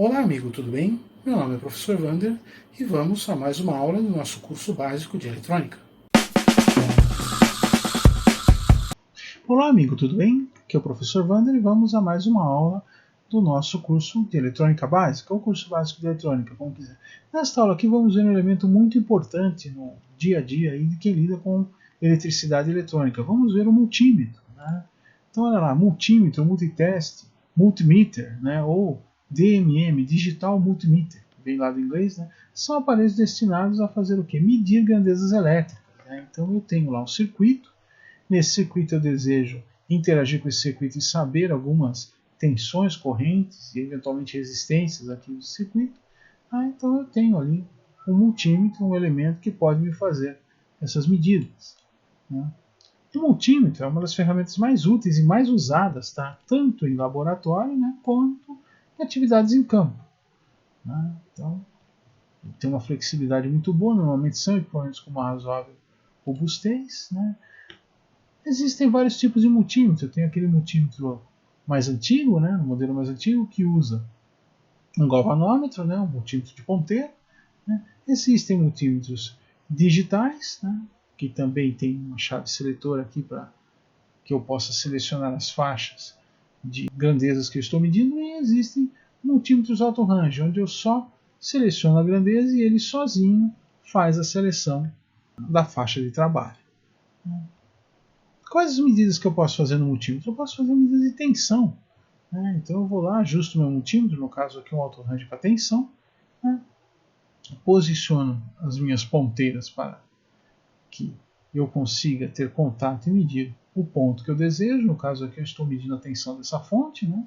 Olá, amigo, tudo bem? Meu nome é o professor Wander e vamos a mais uma aula do nosso curso básico de eletrônica. Olá, amigo, tudo bem? Aqui é o professor Wander e vamos a mais uma aula do nosso curso de eletrônica básica, ou curso básico de eletrônica, como quiser. Nesta aula aqui vamos ver um elemento muito importante no dia a dia aí de quem lida com eletricidade e eletrônica. Vamos ver o multímetro, né? Então, olha lá, multímetro, multitest, multimeter, né? Ou DMM, Digital Multimeter, vem lá do inglês, né? São aparelhos destinados a fazer o quê? Medir grandezas elétricas, né? Então eu tenho lá um circuito. Nesse circuito eu desejo interagir com esse circuito e saber algumas tensões, correntes e eventualmente resistências aqui do circuito. Então eu tenho ali um multímetro, um elemento que pode me fazer essas medidas, né? O multímetro é uma das ferramentas mais úteis e mais usadas, tá? Tanto em laboratório, né, quanto em atividades em campo, né? Então, tem uma flexibilidade muito boa, normalmente são equipamentos com uma razoável robustez, né? Existem vários tipos de multímetro. Tem aquele multímetro mais antigo, né, um modelo mais antigo, que usa um galvanômetro, né, um multímetro de ponteiro, né? Existem multímetros digitais, né, que também tem uma chave seletora aqui para que eu possa selecionar as faixas de grandezas que eu estou medindo, e existem multímetros auto-range, onde eu só seleciono a grandeza e ele sozinho faz a seleção da faixa de trabalho. Quais as medidas que eu posso fazer no multímetro? Eu posso fazer medidas de tensão, né? Então eu vou lá, ajusto meu multímetro, no caso aqui um auto-range para tensão, né? Posiciono as minhas ponteiras para que eu consiga ter contato e medir o ponto que eu desejo. No caso aqui eu estou medindo a tensão dessa fonte, né?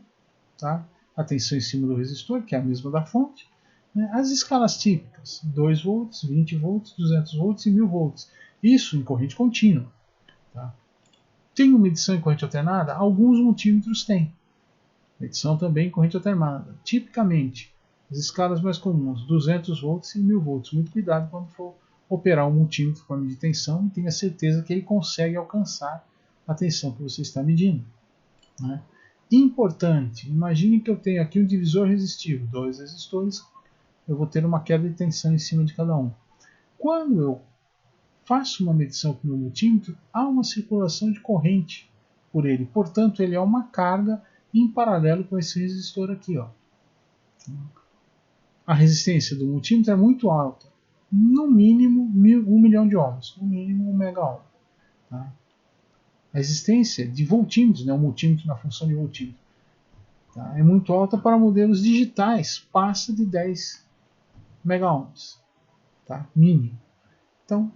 Tá? A tensão em cima do resistor, que é a mesma da fonte, né? As escalas típicas, 2 volts, 20 volts, 200 volts e 1000 volts. Isso em corrente contínua. Tá? Tem uma medição em corrente alternada? Alguns multímetros têm. Medição também em corrente alternada. Tipicamente, as escalas mais comuns, 200 volts e 1000 volts. Muito cuidado quando for operar um multímetro para medir tensão e tenha certeza que ele consegue alcançar a tensão que você está medindo, né? Importante, imagine que eu tenho aqui um divisor resistivo, 2 resistores, eu vou ter uma queda de tensão em cima de cada um. Quando eu faço uma medição com o meu multímetro, há uma circulação de corrente por ele, portanto ele é uma carga em paralelo com esse resistor aqui, ó. A resistência do multímetro é muito alta, no mínimo 1 milhão de ohms, no mínimo 1 mega ohm. Tá? A resistência de voltímetros, né, o multímetro na função de voltímetro, tá, é muito alta para modelos digitais, passa de 10 mega ohms, tá, mínimo. Então,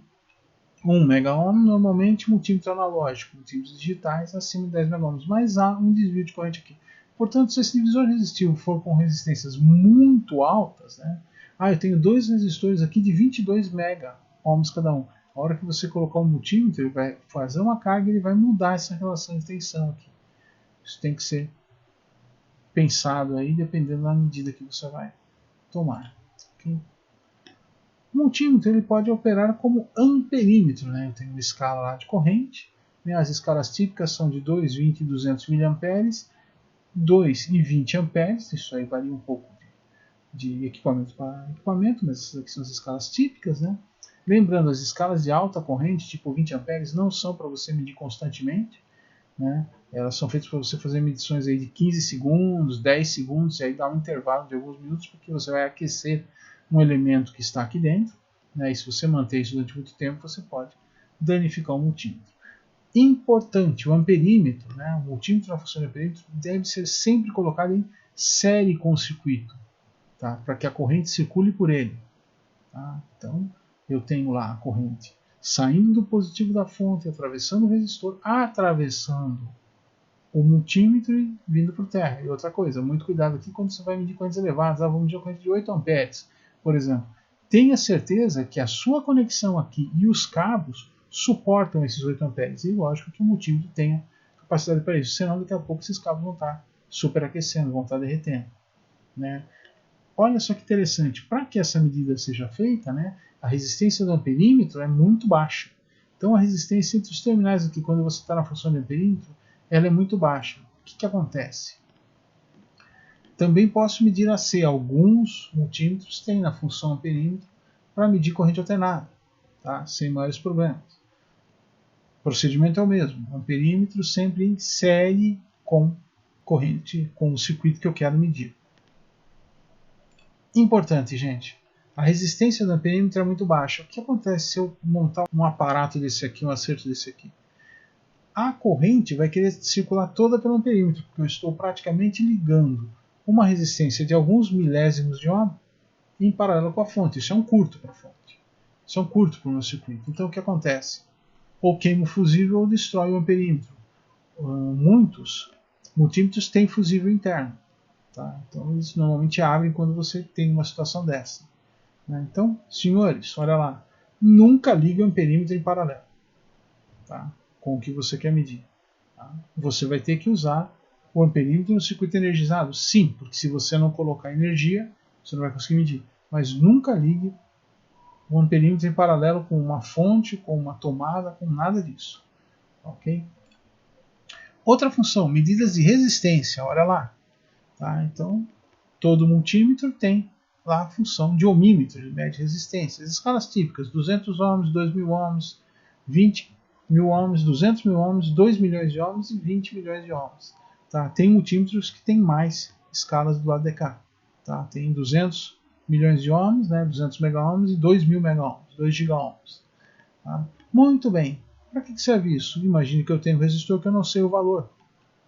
1 mega ohm normalmente multímetro analógico, multímetros digitais acima de 10 mega ohms, mas há um desvio de corrente aqui. Portanto, se esse divisor resistivo for com resistências muito altas, né, eu tenho 2 resistores aqui de 22 mega ohms cada um. A hora que você colocar um multímetro, ele vai fazer uma carga e ele vai mudar essa relação de tensão aqui. Isso tem que ser pensado aí, dependendo da medida que você vai tomar. Okay? O multímetro ele pode operar como amperímetro, né? Eu tenho uma escala lá de corrente, né? As escalas típicas são de 2, 20 e 200 mA, 2 e 20 amperes, isso aí varia um pouco de equipamento para equipamento, mas essas aqui são as escalas típicas, né? Lembrando, as escalas de alta corrente, tipo 20 amperes, não são para você medir constantemente, né? Elas são feitas para você fazer medições aí de 15 segundos, 10 segundos, e aí dá um intervalo de alguns minutos, porque você vai aquecer um elemento que está aqui dentro, né? E se você manter isso durante muito tempo, você pode danificar o multímetro. Importante, o amperímetro, né? O multímetro na função de amperímetro deve ser sempre colocado em série com o circuito, tá? Para que a corrente circule por ele. Tá? Então, eu tenho lá a corrente saindo do positivo da fonte, atravessando o resistor, atravessando o multímetro e vindo para o terra. E outra coisa, muito cuidado aqui quando você vai medir correntes elevadas. Vamos medir a corrente de 8 amperes, por exemplo. Tenha certeza que a sua conexão aqui e os cabos suportam esses 8 amperes. E lógico que o multímetro tenha capacidade para isso, senão daqui a pouco esses cabos vão estar superaquecendo, vão estar derretendo, né? Olha só que interessante, para que essa medida seja feita, né, a resistência do amperímetro é muito baixa. Então a resistência entre os terminais aqui, quando você está na função de amperímetro, ela é muito baixa. O que acontece? Também posso medir AC. Alguns multímetros têm na função amperímetro para medir corrente alternada, tá? Sem maiores problemas. O procedimento é o mesmo. Amperímetro sempre em série com corrente, com o circuito que eu quero medir. Importante, gente. A resistência do amperímetro é muito baixa. O que acontece se eu montar um aparato desse aqui, um acerto desse aqui? A corrente vai querer circular toda pelo amperímetro, porque eu estou praticamente ligando uma resistência de alguns milésimos de ohm em paralelo com a fonte. Isso é um curto para a fonte. Isso é um curto para o meu circuito. Então o que acontece? Ou queima o fusível ou destrói o amperímetro. Muitos multímetros têm fusível interno. Tá? Então eles normalmente abrem quando você tem uma situação dessa. Né? Então, senhores, olha lá. Nunca ligue o amperímetro em paralelo. Tá? Com o que você quer medir. Tá? Você vai ter que usar o amperímetro no circuito energizado? Sim, porque se você não colocar energia, você não vai conseguir medir. Mas nunca ligue o amperímetro em paralelo com uma fonte, com uma tomada, com nada disso. Ok? Outra função, medidas de resistência, olha lá. Tá? Então, todo multímetro tem lá a função de ohmímetro, de mede resistência. As escalas típicas, 200 ohms, 2000 ohms, 20 mil ohms, 200 mil ohms, 2 milhões de ohms e 20 milhões de ohms. Tá? Tem multímetros que tem mais escalas do lado de cá. Tá? Tem 200 milhões de ohms, né? 200 mega-ohms e 2.000 mega-ohms, 2 giga-ohms. Tá? Muito bem. Para que serve isso? Imagine que eu tenho um resistor que eu não sei o valor.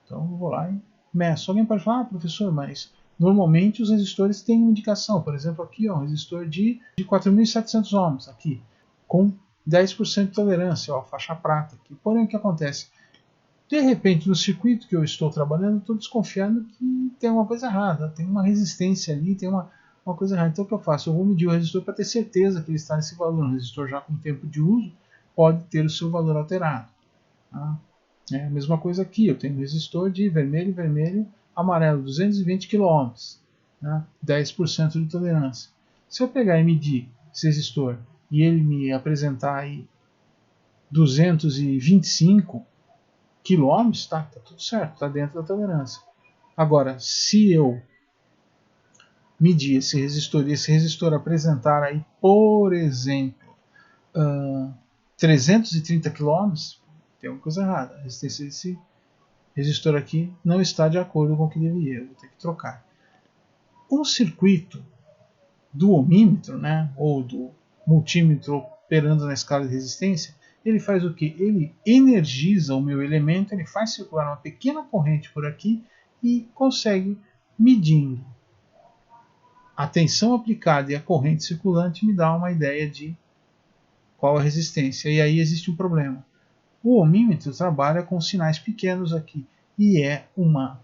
Então eu vou lá e meço. Alguém pode falar, professor, mas normalmente os resistores têm uma indicação. Por exemplo, aqui, ó, um resistor de 4.700 ohms, aqui, com 10% de tolerância, ó, faixa prata. Aqui. Porém, o que acontece? De repente, no circuito que eu estou trabalhando, estou desconfiando que tem uma coisa errada, tem uma resistência ali, tem uma coisa errada. Então, o que eu faço? Eu vou medir o resistor para ter certeza que ele está nesse valor. Um resistor já com tempo de uso pode ter o seu valor alterado. Tá? É a mesma coisa aqui. Eu tenho um resistor de vermelho, vermelho, amarelo, 220 kΩ, né? 10% de tolerância. Se eu pegar e medir esse resistor e ele me apresentar aí 225 kΩ, tá tudo certo, está dentro da tolerância. Agora, se eu medir esse resistor e esse resistor apresentar aí, por exemplo, 330 kΩ, tem uma coisa errada. A resistência desse resistor aqui não está de acordo com o que deveria, eu vou ter que trocar. O circuito do ohmímetro, né, ou do multímetro operando na escala de resistência, ele faz o que? Ele energiza o meu elemento, ele faz circular uma pequena corrente por aqui e consegue, medindo a tensão aplicada e a corrente circulante, me dá uma ideia de qual a resistência. E aí existe um problema. O ohmímetro trabalha com sinais pequenos aqui e é uma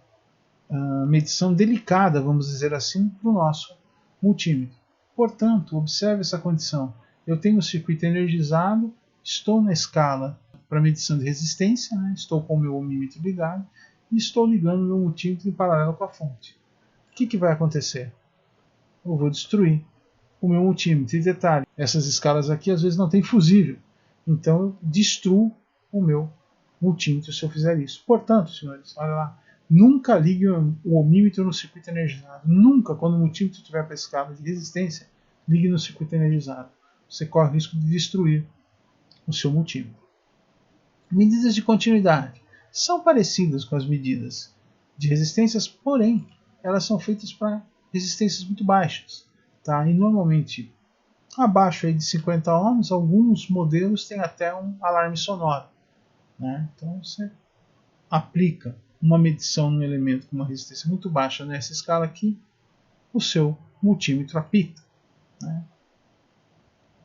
medição delicada, vamos dizer assim, para o nosso multímetro. Portanto, observe essa condição. Eu tenho o circuito energizado, estou na escala para medição de resistência, né? Estou com o meu ohmímetro ligado e estou ligando o meu multímetro em paralelo com a fonte. O que vai acontecer? Eu vou destruir o meu multímetro. E detalhe, essas escalas aqui às vezes não tem fusível, então eu destruo o meu multímetro se eu fizer isso. Portanto, senhores, olha lá, nunca ligue o ohmímetro no circuito energizado. Nunca, quando o multímetro estiver para a escala de resistência, ligue no circuito energizado. Você corre o risco de destruir o seu multímetro. Medidas de continuidade são parecidas com as medidas de resistências, porém, elas são feitas para resistências muito baixas. Tá? E normalmente, abaixo aí de 50 ohms, alguns modelos têm até um alarme sonoro. Né? Então você aplica uma medição no elemento com uma resistência muito baixa nessa escala aqui, o seu multímetro apita. Né?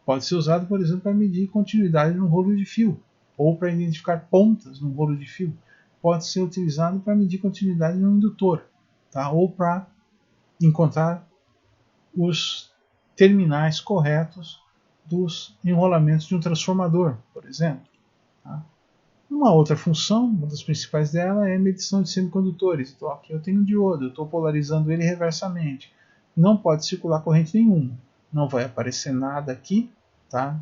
Pode ser usado, por exemplo, para medir continuidade no rolo de fio, ou para identificar pontas no rolo de fio. Pode ser utilizado para medir continuidade no indutor, tá? Ou para encontrar os terminais corretos dos enrolamentos de um transformador, por exemplo. Tá? Uma outra função, uma das principais dela, é a medição de semicondutores. Então aqui eu tenho um diodo, eu estou polarizando ele reversamente. Não pode circular corrente nenhuma. Não vai aparecer nada aqui, tá?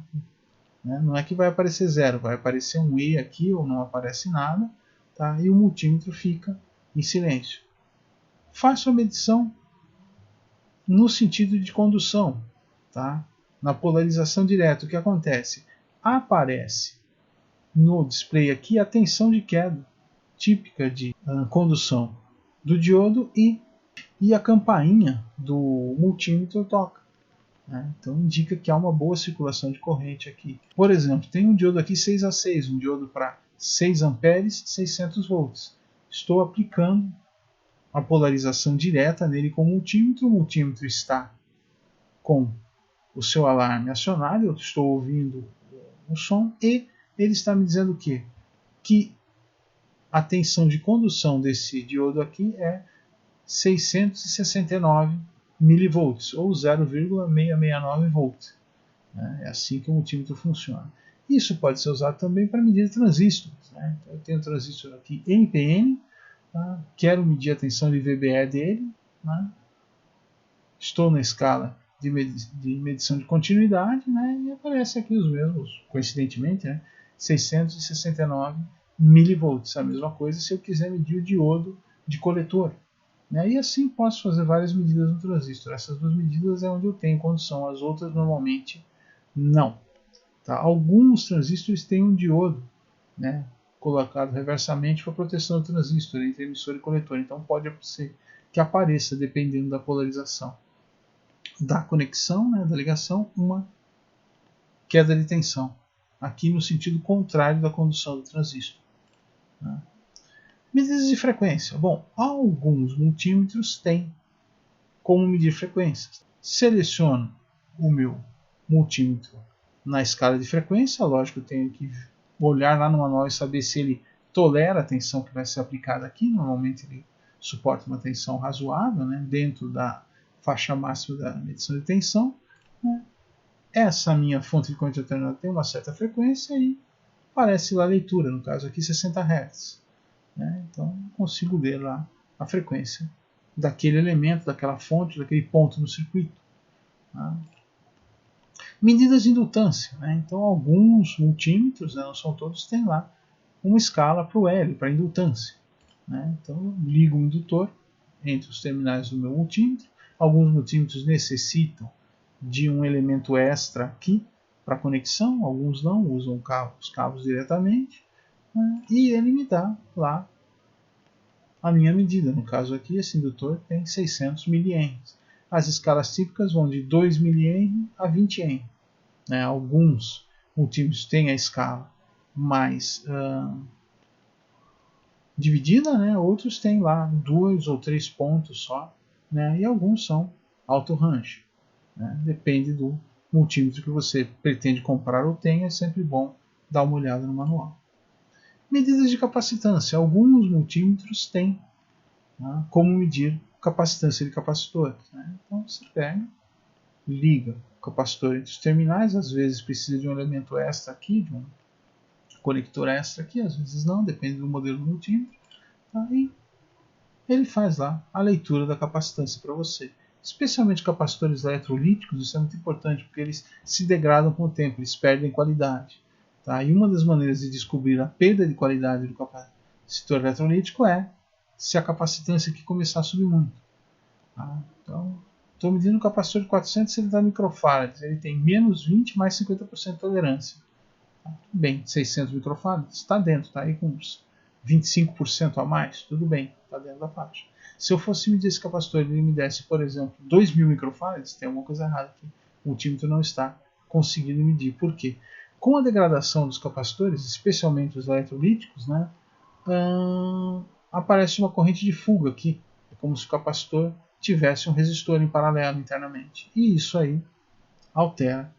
Não é que vai aparecer zero, vai aparecer um E aqui ou não aparece nada, tá? E o multímetro fica em silêncio. faço a medição no sentido de condução, tá? Na polarização direta, o que acontece? Aparece no display aqui a tensão de queda típica de condução do diodo e a campainha do multímetro toca. Né? Então indica que há uma boa circulação de corrente aqui. Por exemplo, tem um diodo aqui 6A6, um diodo para 6 amperes, 600 volts. Estou aplicando a polarização direta nele com o multímetro está com o seu alarme acionado, eu estou ouvindo o som e ele está me dizendo o quê? Que a tensão de condução desse diodo aqui é 669 milivolts, ou 0,669 volts. É assim que o multímetro funciona. Isso pode ser usado também para medir transistores. Né? Então, eu tenho um transistor aqui NPN, tá? Quero medir a tensão de VBE dele. Né? Estou na escala de medição de continuidade, né? E aparece aqui os mesmos, coincidentemente, né? 669 milivolts. A mesma coisa se eu quiser medir o diodo de coletor. Né? E assim posso fazer várias medidas no transistor. Essas duas medidas é onde eu tenho condição, as outras normalmente não. Tá? Alguns transistores têm um diodo, né, colocado reversamente para proteção do transistor entre emissor e coletor. Então pode ser que apareça, dependendo da polarização da conexão, né, da ligação, uma queda de tensão. Aqui no sentido contrário da condução do transistor. Né? Medidas de frequência. Bom, alguns multímetros têm como medir frequências. Seleciono o meu multímetro na escala de frequência. Lógico, eu tenho que olhar lá no manual e saber se ele tolera a tensão que vai ser aplicada aqui. Normalmente ele suporta uma tensão razoável, né, dentro da faixa máxima da medição de tensão. Né. Essa minha fonte de corrente alternada tem uma certa frequência e aparece lá a leitura, no caso aqui 60 Hz. Né? Então consigo ler lá a frequência daquele elemento, daquela fonte, daquele ponto no circuito. Tá? Medidas de indutância. Né? Então alguns multímetros, né, não são todos, têm lá uma escala para o L, para indutância. Né? Então eu ligo o indutor entre os terminais do meu multímetro. Alguns multímetros necessitam de um elemento extra aqui para conexão, alguns não, usam os cabos diretamente. E ele me dá lá a minha medida. No caso aqui, esse indutor tem 600 mA. As escalas típicas vão de 2 mA a 20 N. Né? Alguns multímetros têm a escala mais dividida, né? Outros têm lá 2 ou 3 pontos só. Né? E alguns são alto range. Né? Depende do multímetro que você pretende comprar ou tem, é sempre bom dar uma olhada no manual. Medidas de capacitância. Alguns multímetros têm, né, como medir capacitância de capacitores. Né? Então você pega, liga o capacitor entre os terminais, às vezes precisa de um elemento extra aqui, de um conector extra aqui, às vezes não, depende do modelo do multímetro. Tá? E ele faz lá a leitura da capacitância para você. Especialmente capacitores eletrolíticos, isso é muito importante, porque eles se degradam com o tempo, eles perdem qualidade. Tá? E uma das maneiras de descobrir a perda de qualidade do capacitor eletrolítico é se a capacitância aqui começar a subir muito. Tá? Então, estou medindo um capacitor de 470 microfarads, ele tem menos 20 mais 50% de tolerância. Tá? Bem, 600 microfarads está dentro, está aí com uns 25% a mais, tudo bem, está dentro da faixa. Se eu fosse medir esse capacitor e ele me desse, por exemplo, 2.000 microfarads, tem alguma coisa errada aqui. O multímetro não está conseguindo medir. Por quê? Com a degradação dos capacitores, especialmente os eletrolíticos, né, aparece uma corrente de fuga aqui. É como se o capacitor tivesse um resistor em paralelo internamente. E isso aí altera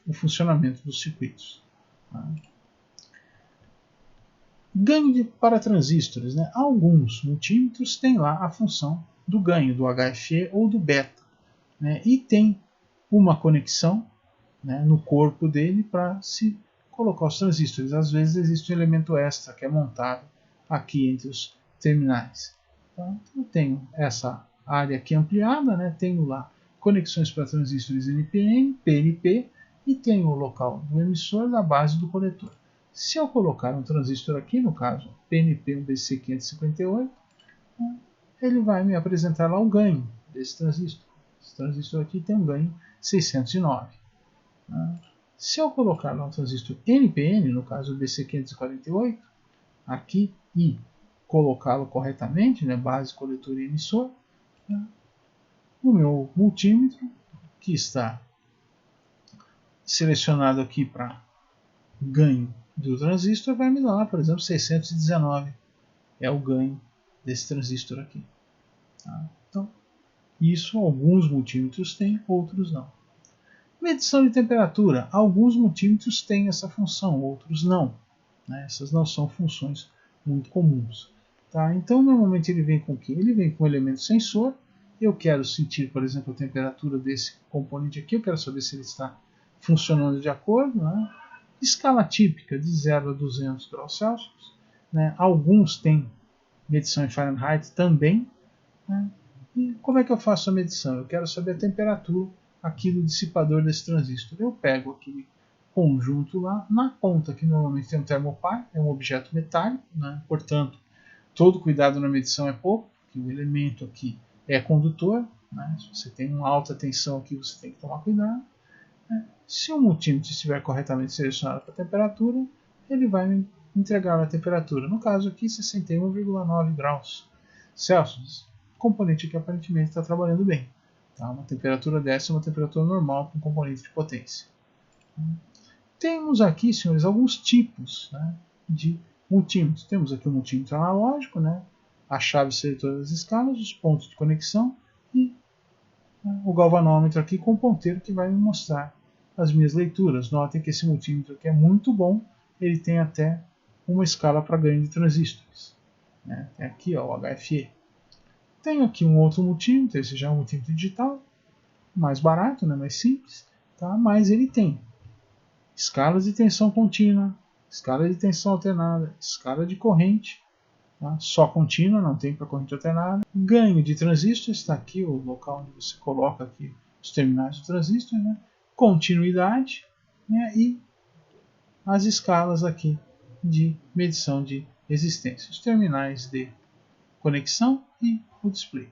o funcionamento dos circuitos. Tá? Ganho para transistores. Né? Alguns multímetros têm lá a função do ganho, do HFE ou do beta. Né? E tem uma conexão, né, no corpo dele para se colocar os transistores. Às vezes existe um elemento extra que é montado aqui entre os terminais. Então eu tenho essa área aqui ampliada, né, tenho lá conexões para transistores NPN, PNP e tenho o local do emissor da base do coletor. Se eu colocar um transistor aqui, no caso PNP 1BC558, ele vai me apresentar lá o ganho desse transistor. Esse transistor aqui tem um ganho 609. Né? Se eu colocar lá um transistor NPN, no caso o BC548, aqui e colocá-lo corretamente, né, base, coletor e emissor, né, o meu multímetro, que está selecionado aqui para ganho do transistor, vai me dar, por exemplo, 619 é o ganho desse transistor aqui. Tá? Então, isso alguns multímetros têm, outros não. Medição de temperatura. Alguns multímetros têm essa função, outros não. Né? Essas não são funções muito comuns. Tá? Então, normalmente ele vem com o quê? Ele vem com um elemento sensor. Eu quero sentir, por exemplo, a temperatura desse componente aqui. Eu quero saber se ele está funcionando de acordo. Né? Escala típica de 0 a 200 graus Celsius. Né? Alguns têm medição em Fahrenheit também. Né? E como é que eu faço a medição? Eu quero saber a temperatura aqui do dissipador desse transistor. Eu pego aquele conjunto lá, na ponta que normalmente tem um termopar, é um objeto metálico, né? Portanto, todo cuidado na medição é pouco, porque o elemento aqui é condutor, né? Se você tem uma alta tensão aqui, você tem que tomar cuidado. Né? Se o multímetro estiver corretamente selecionado para a temperatura, ele vai me entregar a temperatura. No caso aqui, 61,9 graus Celsius. O componente aqui aparentemente está trabalhando bem. Tá? Uma temperatura dessa é uma temperatura normal para um componente de potência. Temos aqui, senhores, alguns tipos, né, de multímetros. Temos aqui o multímetro analógico, né, a chave seletora das escalas, os pontos de conexão e, né, o galvanômetro aqui com o ponteiro que vai me mostrar as minhas leituras. Notem que esse multímetro aqui é muito bom, ele tem até uma escala para ganho de transistores. Né? Tem aqui ó, o HFE. Tenho aqui um outro multímetro, esse já é um multímetro digital, mais barato, né, mais simples, tá? Mas ele tem escalas de tensão contínua, escala de tensão alternada, escala de corrente, tá? Só contínua, não tem para corrente alternada. Ganho de transistor, está aqui o local onde você coloca aqui os terminais do transistor, né? Continuidade, né? E as escalas aqui de medição de resistência, os terminais de conexão e o display.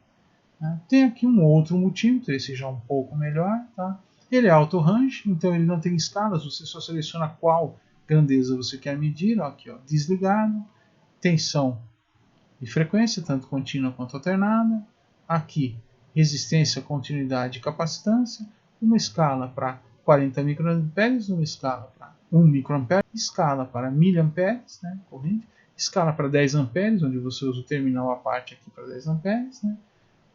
Né? Tem aqui um outro multímetro, esse já é um pouco melhor. Tá? Ele é auto-range, então ele não tem escalas, você só seleciona qual grandeza você quer medir. Ó, aqui, ó, desligado, tensão e frequência, tanto contínua quanto alternada. Aqui, resistência, continuidade e capacitância. Uma escala para 40 microamperes, uma escala para 1 microampere, escala para miliamperes, né, corrente, escala para 10 amperes, onde você usa o terminal à parte aqui para 10 amperes, né,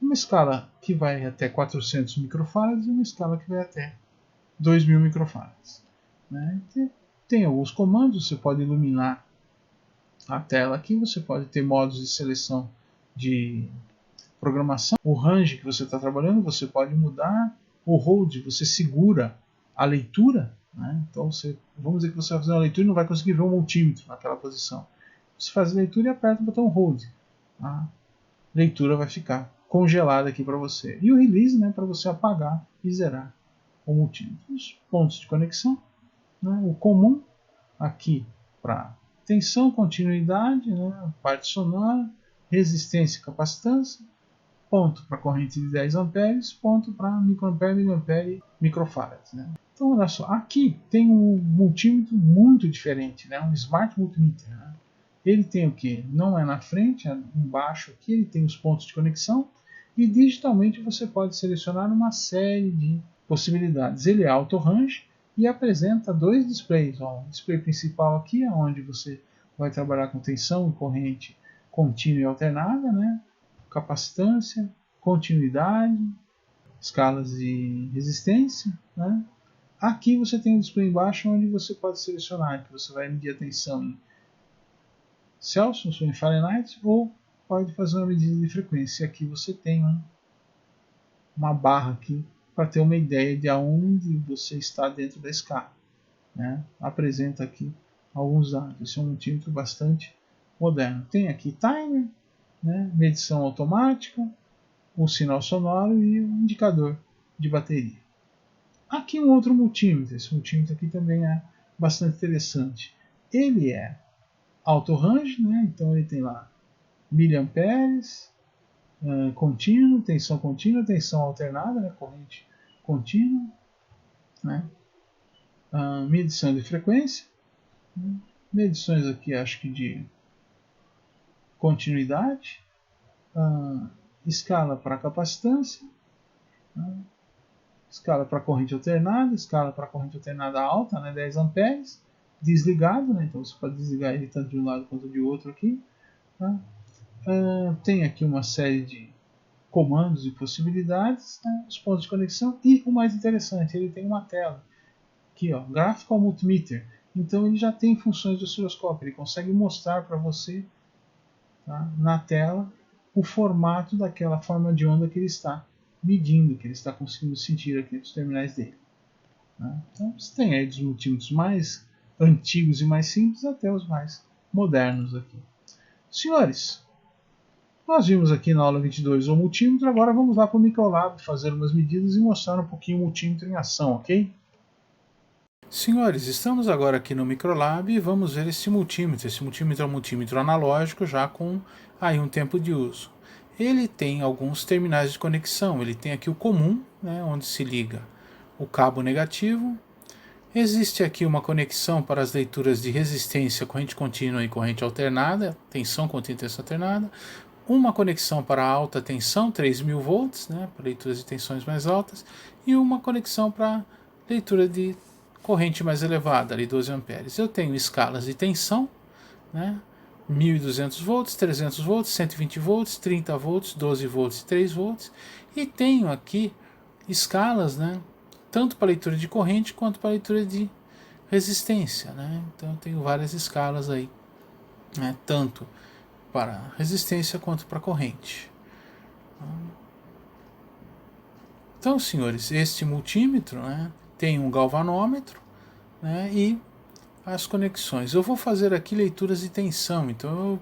uma escala que vai até 400 microfarads e uma escala que vai até 2000 microfarads. Né. Tem alguns comandos, você pode iluminar a tela aqui, você pode ter modos de seleção de programação, o range que você está trabalhando, você pode mudar, o hold, você segura a leitura, né? Então vamos dizer que você vai fazer uma leitura e não vai conseguir ver o multímetro naquela posição. Você faz a leitura e aperta o botão hold. A leitura vai ficar congelada aqui para você. E o release, né, para você apagar e zerar o multímetro. Os pontos de conexão, né, o comum aqui para tensão, continuidade, né, parte sonora, resistência e capacitância, ponto para corrente de 10 amperes, ponto para microampere, miliampere e microfarads. Né? Então, olha só, aqui tem um multímetro muito diferente, né? Um smart multimeter. Né? Ele tem o que? Não é na frente, é embaixo aqui, ele tem os pontos de conexão e digitalmente você pode selecionar uma série de possibilidades. Ele é auto-range e apresenta dois displays. Ó, o display principal aqui, onde você vai trabalhar com tensão e corrente contínua e alternada, né? Capacitância, continuidade, escalas de resistência. Né? Aqui você tem um display embaixo onde você pode selecionar que você vai medir a tensão em Celsius ou em Fahrenheit ou pode fazer uma medida de frequência. Aqui você tem uma barra aqui para ter uma ideia de aonde você está dentro da escala. Né? Apresenta aqui alguns dados. Esse é um multímetro bastante moderno. Tem aqui timer, né? Medição automática, um sinal sonoro e um indicador de bateria. Aqui um outro multímetro. Esse multímetro aqui também é bastante interessante. Ele é auto-range, né? Então ele tem lá miliamperes, contínuo, tensão alternada, né, corrente contínua, né, medição de frequência, né, medições aqui acho que de continuidade, escala para capacitância, né, escala para corrente alternada, escala para corrente alternada alta, né, 10 amperes, desligado, né, então você pode desligar ele tanto de um lado quanto de outro aqui. Tá? Tem aqui uma série de comandos e possibilidades, né, os pontos de conexão, e o mais interessante, ele tem uma tela aqui, ó, Graphical Multimeter. Então ele já tem funções de osciloscópio, ele consegue mostrar para você, tá, na tela o formato daquela forma de onda que ele está medindo, que ele está conseguindo sentir aqui nos terminais dele. Né? Então você tem aí dos multímetros mais antigos e mais simples até os mais modernos aqui. Senhores, nós vimos aqui na aula 22 o multímetro, agora vamos lá para o Microlab fazer umas medidas e mostrar um pouquinho o multímetro em ação, ok? Senhores, estamos agora aqui no Microlab e vamos ver esse multímetro. Esse multímetro é um multímetro analógico já com aí um tempo de uso. Ele tem alguns terminais de conexão. Ele tem aqui o comum, né, onde se liga o cabo negativo. Existe aqui uma conexão para as leituras de resistência, corrente contínua e corrente alternada, tensão contínua e tensão alternada. Uma conexão para alta tensão, 3.000 volts, né, para leituras de tensões mais altas. E uma conexão para leitura de corrente mais elevada, ali 12 amperes. Eu tenho escalas de tensão, né, 1.200 volts, 300 volts, 120 volts, 30 volts, 12 volts e 3 volts. E tenho aqui escalas, né, tanto para leitura de corrente quanto para leitura de resistência. Né? Então eu tenho várias escalas aí, né, tanto para resistência quanto para corrente. Então, senhores, este multímetro, né, tem um galvanômetro, né, e as conexões. Eu vou fazer aqui leituras de tensão, então eu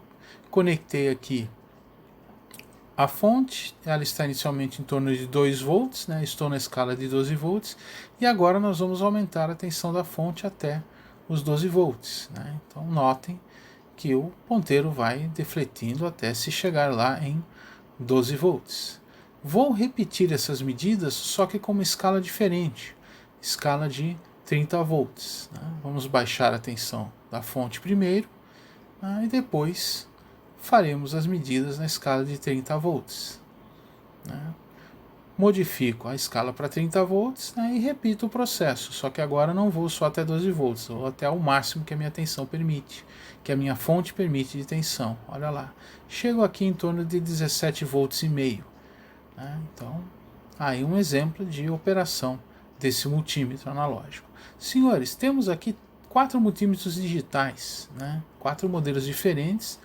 conectei aqui a fonte, ela está inicialmente em torno de 2 volts, né, estou na escala de 12 volts, e agora nós vamos aumentar a tensão da fonte até os 12 volts. Né? Então notem que o ponteiro vai defletindo até se chegar lá em 12 volts. Vou repetir essas medidas, só que com uma escala diferente, escala de 30 volts. Né? Vamos baixar a tensão da fonte primeiro, né? E depois faremos as medidas na escala de 30 volts. Né? Modifico a escala para 30 volts, né, e repito o processo, só que agora não vou só até 12 volts, vou até o máximo que a minha tensão permite, que a minha fonte permite de tensão. Olha lá, chego aqui em torno de 17 volts e meio. Né? Então, aí um exemplo de operação desse multímetro analógico. Senhores, temos aqui 4 multímetros digitais, né? 4 modelos diferentes,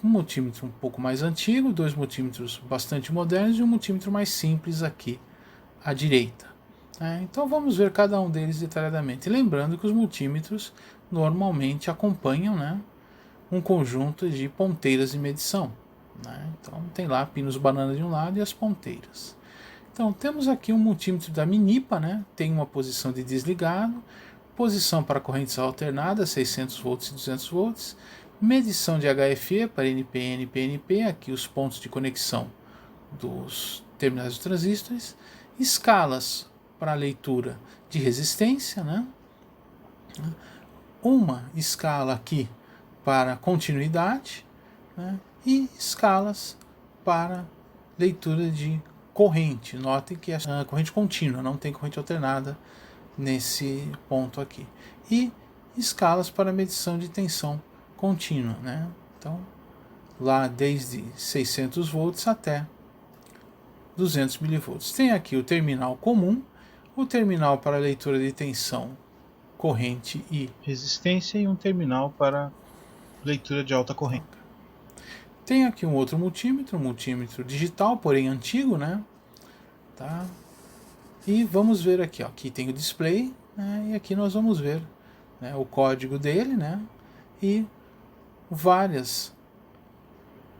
um multímetro um pouco mais antigo, 2 multímetros bastante modernos e um multímetro mais simples aqui à direita. Então vamos ver cada um deles detalhadamente. Lembrando que os multímetros normalmente acompanham, né, um conjunto de ponteiras de medição. Né? Então tem lá pinos banana de um lado e as ponteiras. Então temos aqui um multímetro da Minipa, né? Tem uma posição de desligado, posição para correntes alternadas, 600 volts e 200 volts, medição de HFE para NPN e PNP, aqui os pontos de conexão dos terminais dos transistores, escalas para leitura de resistência, né? Uma escala aqui para continuidade, né? E escalas para leitura de corrente. Notem que é a corrente contínua, não tem corrente alternada nesse ponto aqui. E escalas para medição de tensão contínua. Né? Então, lá desde 600 volts até 200 milivolts. Tem aqui o terminal comum, o terminal para leitura de tensão, corrente e resistência e um terminal para leitura de alta corrente. Tem aqui um outro multímetro, um multímetro digital, porém antigo, né? Tá? E vamos ver aqui, ó. Aqui tem o display, né? E aqui nós vamos ver, né, o código dele, né? E várias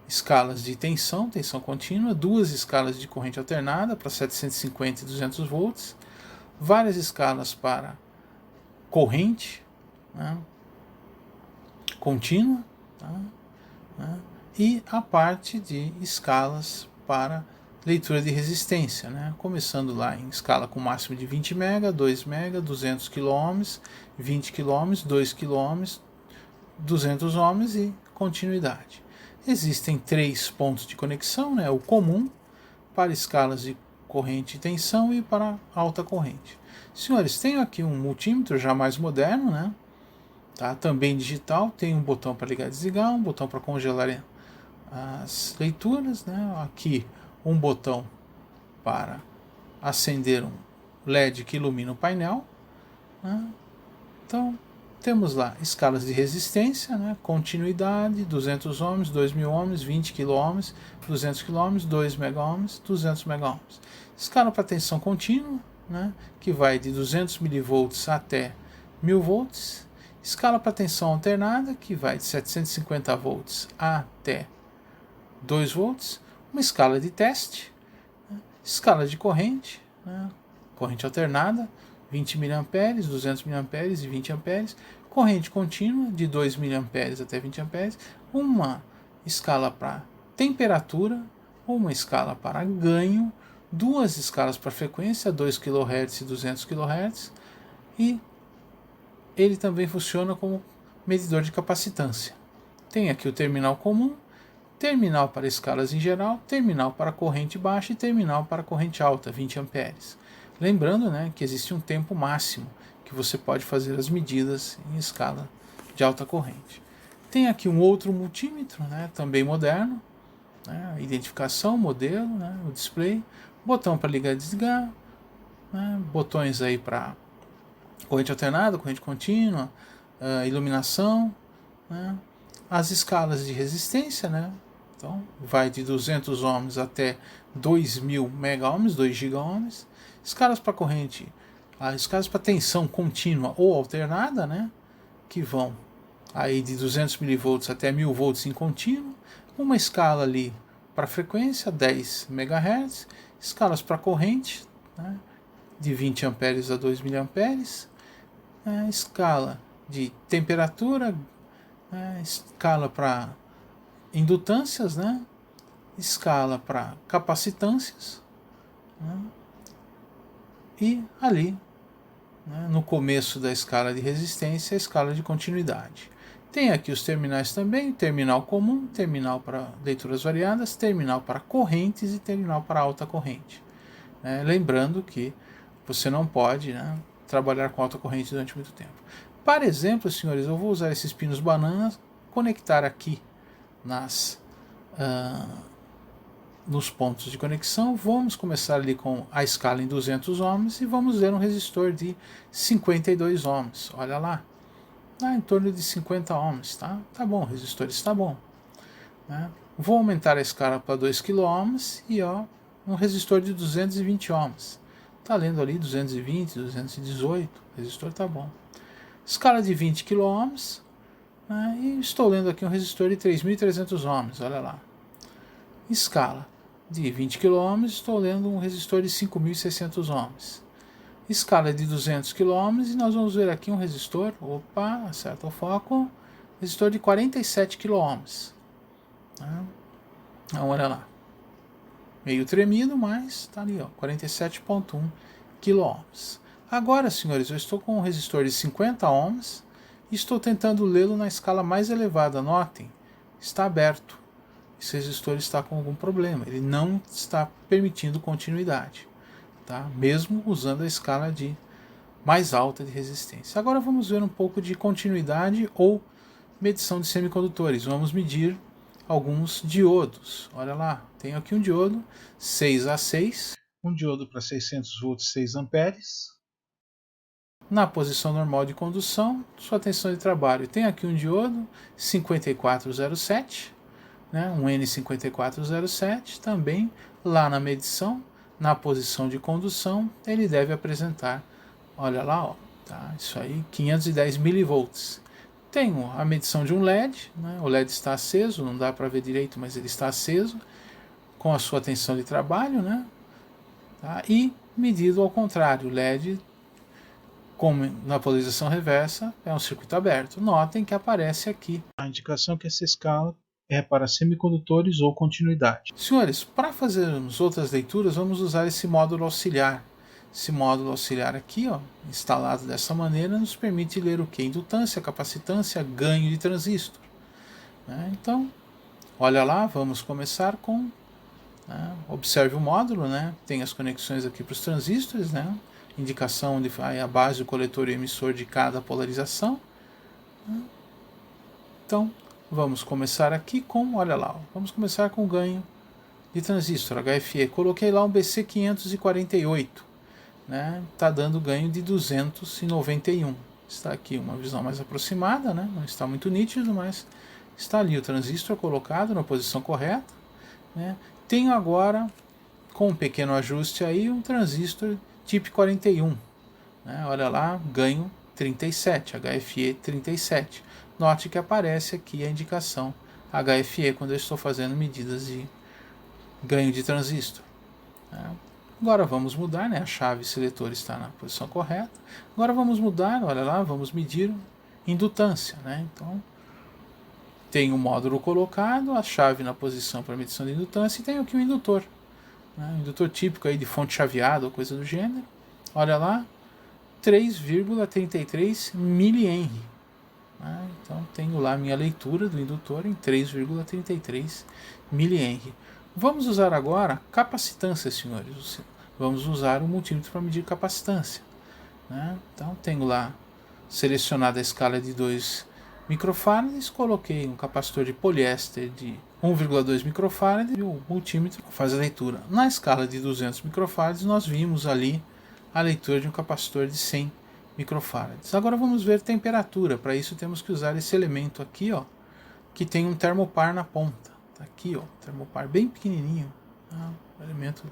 escalas de tensão, tensão contínua, 2 escalas de corrente alternada para 750 e 200 volts, várias escalas para corrente, né, contínua, tá, né, e a parte de escalas para leitura de resistência, né? Começando lá em escala com máximo de 20 MB, 2 MB, 200 kΩ, 20 kΩ, 2 kΩ, 200 ohms e continuidade. Existem 3 pontos de conexão, né? O comum para escalas de corrente e tensão e para alta corrente. Senhores, tenho aqui um multímetro já mais moderno, né? Tá? Também digital, tem um botão para ligar e desligar, um botão para congelar as leituras, né? Aqui um botão para acender um LED que ilumina o painel, né? Então temos lá escalas de resistência, né? Continuidade, 200 ohms, 2000 ohms, 20 kΩ, 200 kΩ, 2 MΩ, 200 MΩ. Escala para tensão contínua, né? Que vai de 200 mV até 1000 volts. Escala para tensão alternada, que vai de 750 volts até 2 volts. Uma escala de teste, né? Escala de corrente, né? Corrente alternada, 20 mA, 200 mA e 20 A. Corrente contínua, de 2 mA até 20 A. Uma escala para temperatura, uma escala para ganho, duas escalas para frequência, 2 kHz e 200 kHz. E ele também funciona como medidor de capacitância. Tem aqui o terminal comum, terminal para escalas em geral, terminal para corrente baixa e terminal para corrente alta, 20 amperes. Lembrando, né, que existe um tempo máximo que você pode fazer as medidas em escala de alta corrente. Tem aqui um outro multímetro, né, também moderno, né, identificação, modelo, né, o display, botão para ligar e desligar, né, botões aí para corrente alternada, corrente contínua, iluminação, né, as escalas de resistência, né, então vai de 200 ohms até 2000 MΩ, 2 GΩ. Escalas para corrente, escalas para tensão contínua ou alternada, né, que vão aí de 200 mV até 1000 volts em contínuo. Uma escala ali para frequência, 10 MHz. Escalas para corrente, né, de 20 amperes a 2 miliamperes. Escala de temperatura, escala para indutâncias, né, escala para capacitâncias, né, e ali, né, no começo da escala de resistência, a escala de continuidade. Tem aqui os terminais também, terminal comum, terminal para leituras variadas, terminal para correntes e terminal para alta corrente. Lembrando que você não pode, né, trabalhar com alta corrente durante muito tempo. Para exemplo, senhores, eu vou usar esses pinos bananas, conectar aqui nos pontos de conexão. Vamos começar ali com a escala em 200 ohms e vamos ver um resistor de 52 ohms. Olha lá, em torno de 50 ohms, tá? Tá bom, o resistor está bom, né? Vou aumentar a escala para 2 kΩ e um resistor de 220 ohms. Tá lendo ali 220, 218, o resistor tá bom. Escala de 20 kΩ, né? E estou lendo aqui um resistor de 3.300 ohms, olha lá. Escala de 20 kΩ, estou lendo um resistor de 5.600 ohms. Escala de 200 kΩ e nós vamos ver aqui um resistor, acerta o foco, resistor de 47 kΩ. Então, olha lá. Meio tremido, mas está ali, 47,1 kΩ. Agora, senhores, eu estou com um resistor de 50 ohms e estou tentando lê-lo na escala mais elevada. Notem, está aberto. Esse resistor está com algum problema. Ele não está permitindo continuidade, tá? Mesmo usando a escala mais alta de resistência. Agora vamos ver um pouco de continuidade ou medição de semicondutores. Vamos medir alguns diodos. Olha lá, tenho aqui um diodo 6A6, um diodo para 600 volts, 6 amperes. Na posição normal de condução, sua tensão de trabalho. Tem aqui um diodo 5407, né, um N5407, também lá na medição, na posição de condução, ele deve apresentar, olha lá, tá, isso aí, 510 milivolts. Tenho a medição de um LED, né, o LED está aceso, não dá para ver direito, mas ele está aceso, com a sua tensão de trabalho, né, tá, e medido ao contrário, o LED, como na polarização reversa, é um circuito aberto. Notem que aparece aqui a indicação que essa escala é para semicondutores ou continuidade. Senhores, para fazermos outras leituras, vamos usar esse módulo auxiliar. Esse módulo auxiliar aqui, ó, instalado dessa maneira, nos permite ler o que? Indutância, capacitância, ganho de transistor. Né? Então, olha lá, vamos começar com... Né, observe o módulo, né, tem as conexões aqui para os transistores, né, indicação onde vai a base, o coletor e o emissor de cada polarização. Né? Então, vamos começar aqui com, olha lá, vamos começar com o ganho de transistor, HFE. Coloquei lá um BC548, né? Está dando ganho de 291. Está aqui uma visão mais aproximada, né? Não está muito nítido, mas está ali o transistor colocado na posição correta. Né? Tenho agora, com um pequeno ajuste aí, um transistor tipo 41. Né? Olha lá, ganho 37, HFE 37. Note que aparece aqui a indicação HFE quando eu estou fazendo medidas de ganho de transistor. Né? Agora vamos mudar, né? A chave seletor está na posição correta. Agora vamos mudar, olha lá, vamos medir indutância. Né? Então, tem o módulo colocado, a chave na posição para medição de indutância e tem aqui o indutor. Né? Um indutor típico aí de fonte chaveada ou coisa do gênero. Olha lá, 3,33 milihenry. Né? Então tenho lá a minha leitura do indutor em 3,33 milihenry. Vamos usar agora capacitância, senhores. Vamos usar o multímetro para medir capacitância. Né? Então tenho lá selecionada a escala de 2 microfarads, coloquei um capacitor de poliéster de 1,2 microfarads e o multímetro faz a leitura. Na escala de 200 microfarads nós vimos ali a leitura de um capacitor de 100 microfarads. Agora vamos ver temperatura. Para isso temos que usar esse elemento aqui, ó, que tem um termopar na ponta. Tá aqui, ó, termopar bem pequenininho, tá? Elemento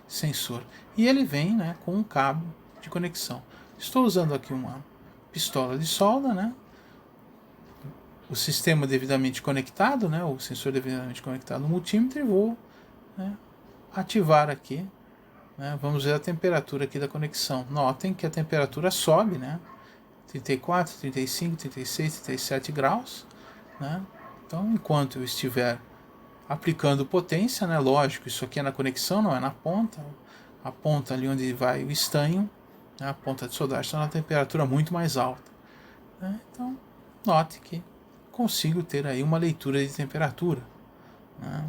sensor. E ele vem, né, com um cabo de conexão. Estou usando aqui uma pistola de solda, né? O sistema devidamente conectado, né? O sensor devidamente conectado no multímetro, e vou, né, ativar aqui. Né? Vamos ver a temperatura aqui da conexão. Notem que a temperatura sobe, né? 34, 35, 36, 37 graus. Né? Então, enquanto eu estiver aplicando potência, né? Lógico, isso aqui é na conexão, não é na ponta. A ponta ali onde vai o estanho, né? A ponta de soldagem está na temperatura muito mais alta. Né? Então, note que consigo ter aí uma leitura de temperatura. Né?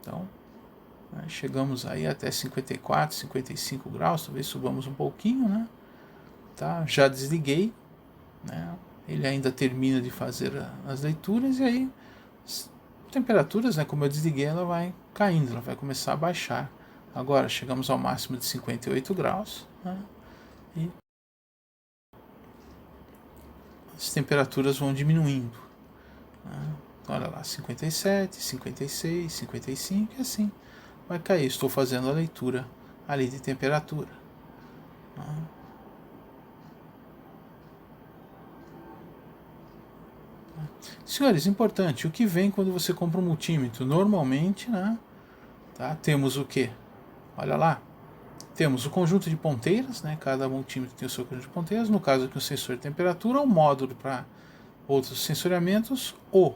Então, chegamos aí até 54, 55 graus, talvez subamos um pouquinho, né? Tá? Já desliguei, né? Ele ainda termina de fazer as leituras e aí as temperaturas, né, como eu desliguei, ela vai caindo, ela vai começar a baixar. Agora chegamos ao máximo de 58 graus, né? E as temperaturas vão diminuindo. Né? Olha lá, 57, 56, 55 e assim vai cair. Estou fazendo a leitura ali de temperatura. Senhores, importante, o que vem quando você compra um multímetro? Normalmente, né, tá, temos o que? Olha lá, temos o conjunto de ponteiras, né, cada multímetro tem o seu conjunto de ponteiras. No caso aqui, o sensor de temperatura, um módulo para outros sensoriamentos, o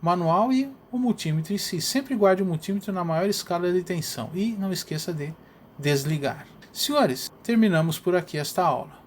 manual e o multímetro em si. Sempre guarde o multímetro na maior escala de tensão e não esqueça de desligar. Senhores, terminamos por aqui esta aula.